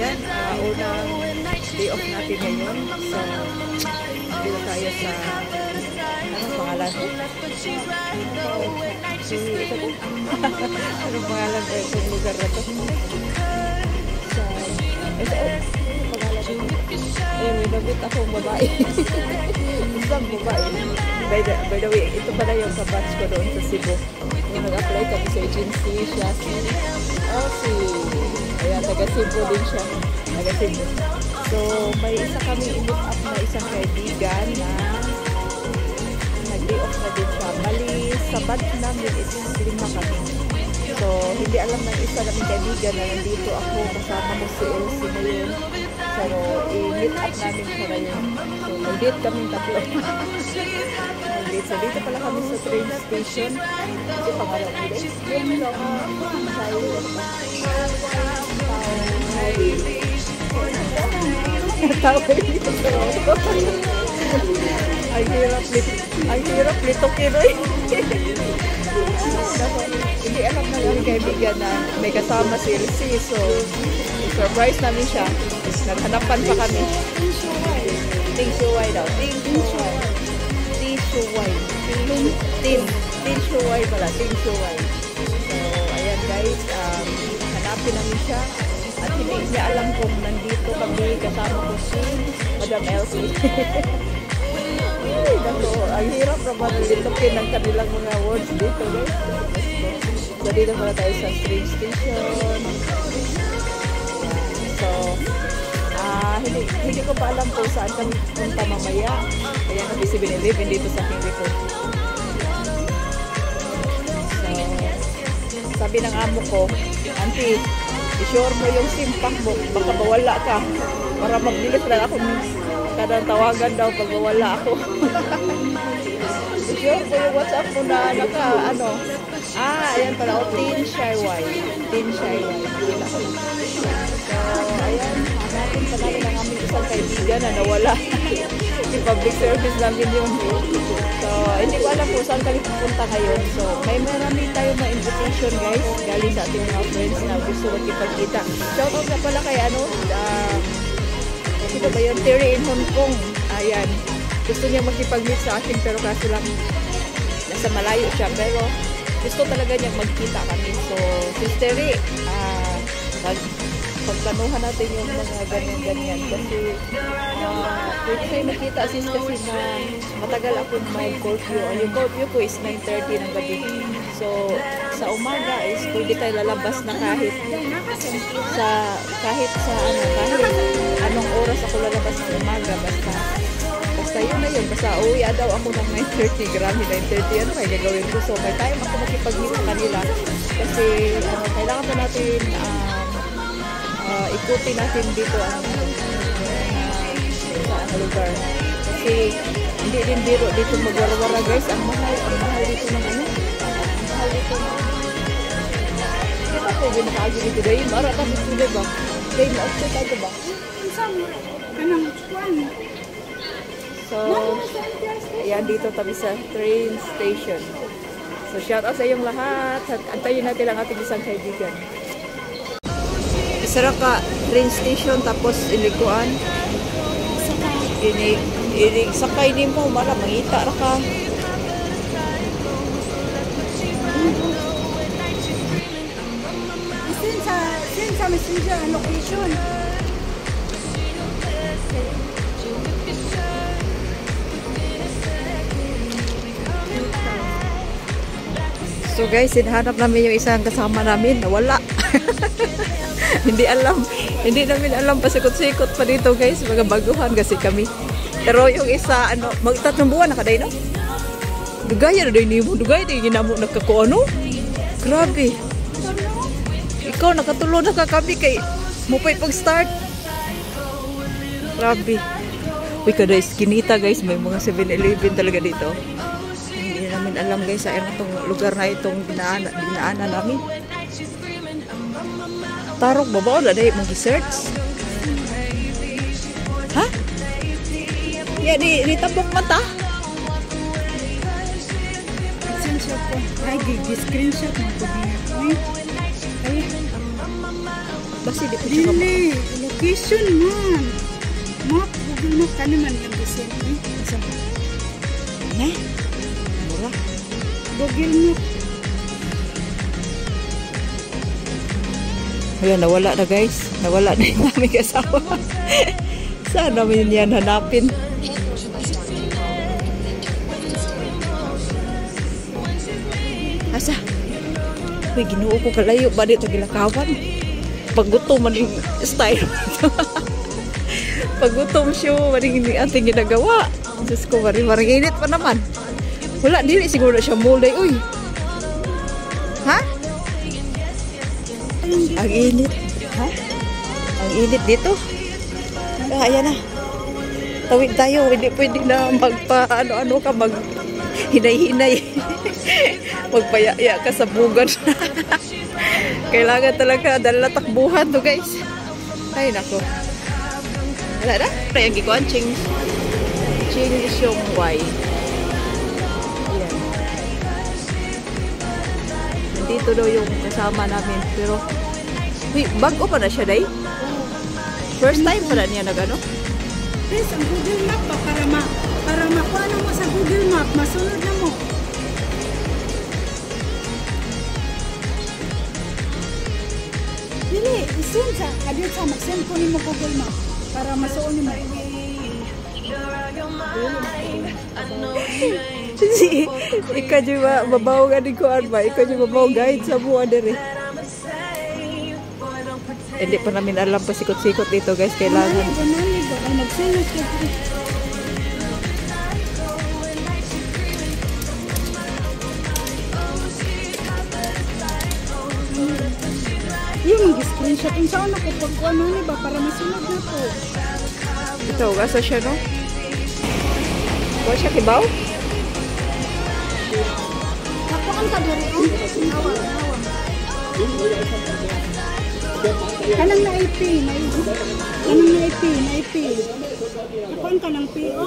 kaibigan, unang day off natin ngayon. So, dito tayo sa, anong pangalan? Anong pangalan ba itong lugar na to? Sa, ayun, may nabit akong babae. Isang babae. By the way, ito pala yung kabatch ko doon sa Cebu. Yung nag-apply kami sa agency, siya si ayan, taga Cebu din siya. Taga Cebu. So, may isa kami i-meet up na isang kaibigan na nag-day off na din siya. Bali, sa batch namin is 5 kami. So, hindi alam ng isa namin kaibigan na nandito ako kasama mo si Elsie na yun. So, i-meet up namin siya na yun. So, mag-date kami tatlo. Mag-date. So, dito pala kami sa train station. Kasi pangalan ko din. Yung ang hirap litukin eh. Hindi alam na yung kaibigan na may kasama si Elsie. So, surprise namin siya. Naghanapan pa kami. Ting Shuwai daw. Ting Shuwai. Ting Shuwai. Ting Shuwai pala. Ting Shuwai. So, ayan guys. Hanapin namin siya. At hindi niya alam kung nandito kami kasama ko si Madam Elsie. Ay, dako. Ang hirap naman litukin ng kanilang mga words dito guys. So, dito pala tayo sa train station. So, hindi ko pa alam kung saan kami punta mamaya. Kaya nabi si Benelivin dito sa aking record. So, sabi ng amo ko, Auntie, i-sure mo yung simpak mo, baka mawala ka. Para magbilis lang ako. Kadang tawagan daw pag mawala ako. I-sure mo yung WhatsApp mo na ayan pala, Tin Shaiwai. Tin Shaiwai. So, ayan, hanapin pa namin ang aming isang kaibigan na nawala. Yung public service namin yun. So, hindi ko alam kung saan kami pupunta ngayon. So, may marami tayo mga invitation guys. Galing sa ating mga friends na gusto magkipagkita. Shoutout na pala kay ito ba yun? Terry in Hong Kong. Ayan. Gusto niya magkipag-meet sa akin pero kaso lang nasa malayo siya. Pero gusto talaga niya magkita kami. So, Sis Terry, pagtanuhan natin yung mga ganyan-ganyan kasi pwede tayo makita sis kasi na matagal ako mag-curfew. Yung curfew ko is 9:30 ng gabi. So, sa umaga is pwede tayo lalabas na kahit anong oras ako lalabas ng umaga. Basta yun na yun. Basta uwi daw ako ng 9:30. Grabe, 9:30 ano kaya gagawin ko. So, may time ako makipag-meet sa kanila kasi kailangan pa natin ikutin natin dito ang lugar. Kasi hindi din biro dito magwarwara guys. Ang mahal dito ng mahal dito ng kita po ginakaagi dito dahil mara ka dito ba? Dahil na-upset ako ba? So, ayan dito tabi sa train station. So, shout out sa iyong lahat. Antayin natin ang ating isang kaibigan. Isara ka train station tapos ilikuan. Sakay din mo mara mangita ra ka. Sa messenger location. So guys, hinahanap namin yung isang kasama namin, nawala. Hindi namin alam, pasikot-sikot pa dito guys, mga baguhan kasi kami. Pero yung isa, mag-3 buwan na ka day, no? Dugaya na day ni mo, dugaya day ginamo nagkakuano. Grabe. Ikaw, nakatulo na ka kami kay mupay pag-start. Grabe. Uy, kada iskinita guys, may mga 7-Eleven talaga dito. Hindi namin alam guys, sa itong lugar na itong dinaanan namin. Tarok babaw na dahil mag-search. Ha? Ya, di tabok mata. Screenshot ko. Ay, di screenshot mo ko din. Ay. basi di po siya Dili, location man. Map, Google Map ka naman yung design. Masama. Ne? Mura. Google Map. Wala, nawala na guys. Nawala na yung aming asawa. Saan namin yan hanapin? Asa? Uy, ginuo ko kalayo ba dito gilakawan? Paggutom man yung style. Paggutom siya, maring ating ginagawa. Diyos ko, maring init pa naman. Wala, dili siguro na siya mulay. Uy! Ha? Ang init. Ha? Ang init dito. Ayan na. Tawid tayo. Hindi pwede na magpa-ano-ano ka, mag-hinay-hinay. Magpayaya ka sa bugan. Kailangan talaga dala takbuhan to guys. Ay nako. Wala na. Kaya gikuan ching siyong Y. Ayan. Nandito daw yung kasama namin. Pero uy, bago pa na siya day? First time pa na niya nagano? Please, ang Google Map pa para makuha na mo sa Google Map. Masunod na mo. Dili, isun sa kadit sa mag-send ko nimo Google Map para masuon nimo. Si ikaw di ba babaw nga di ko ba? Ikaw di babaw guide sa buwan dere. Hindi pa namin alam pa sikot-sikot dito guys. Kailangan. Mag-send ka. Yung mag-screenshot kung saan ako pagkuha na ba para masunod na po. Ito, gasa siya no? Kuha siya kibaw? Nakuhaan ka doon. Nawa. Kanang na IP. Kanang na IP. Nakuhaan ka ng PO.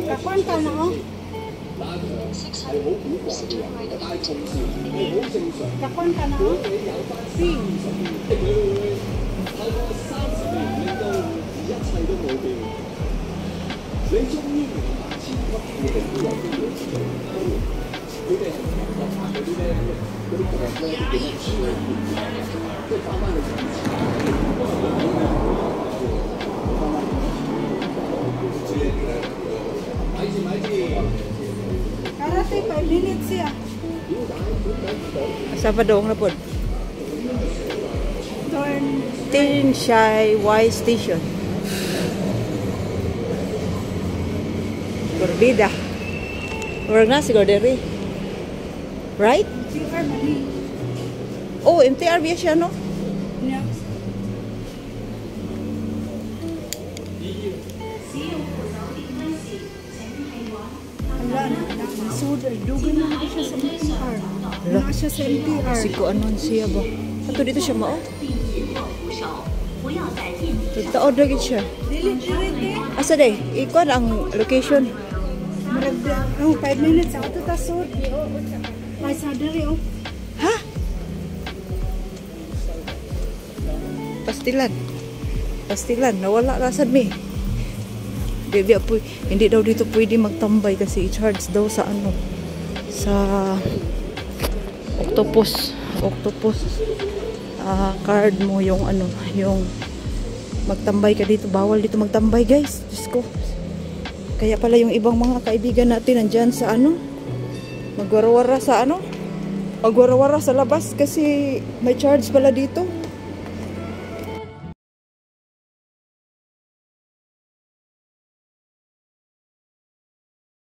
Nakuhaan ka na oh. Kakuan ka na oh. Ping. Karate 5 minutes siya. Asa pa doon na po? Turn. Tin Shai Y Station. Corbida. Or na siguro dere. Right? CR mali. Oh, MTR biya siya no? Yeah. Wala na. So, dugan na ako siya sa MTR. Wala siya sa MTR. Kasi ko anon siya ba? Ato dito siya mao? Tao dagit siya. Dili, Asa day? Ikuan ang location. marag 5 minutes ako ito tasod. Ay, sa dali oh. Ha? Pastilan. Nawala rasad mi. Hindi daw dito pwede magtambay kasi i-charge daw sa ano. Sa octopus card mo yung ano, yung magtambay ka dito. Bawal dito magtambay guys. Diyos ko. Kaya pala yung ibang mga kaibigan natin nandyan sa ano, magwarawara sa labas kasi may charge pala dito.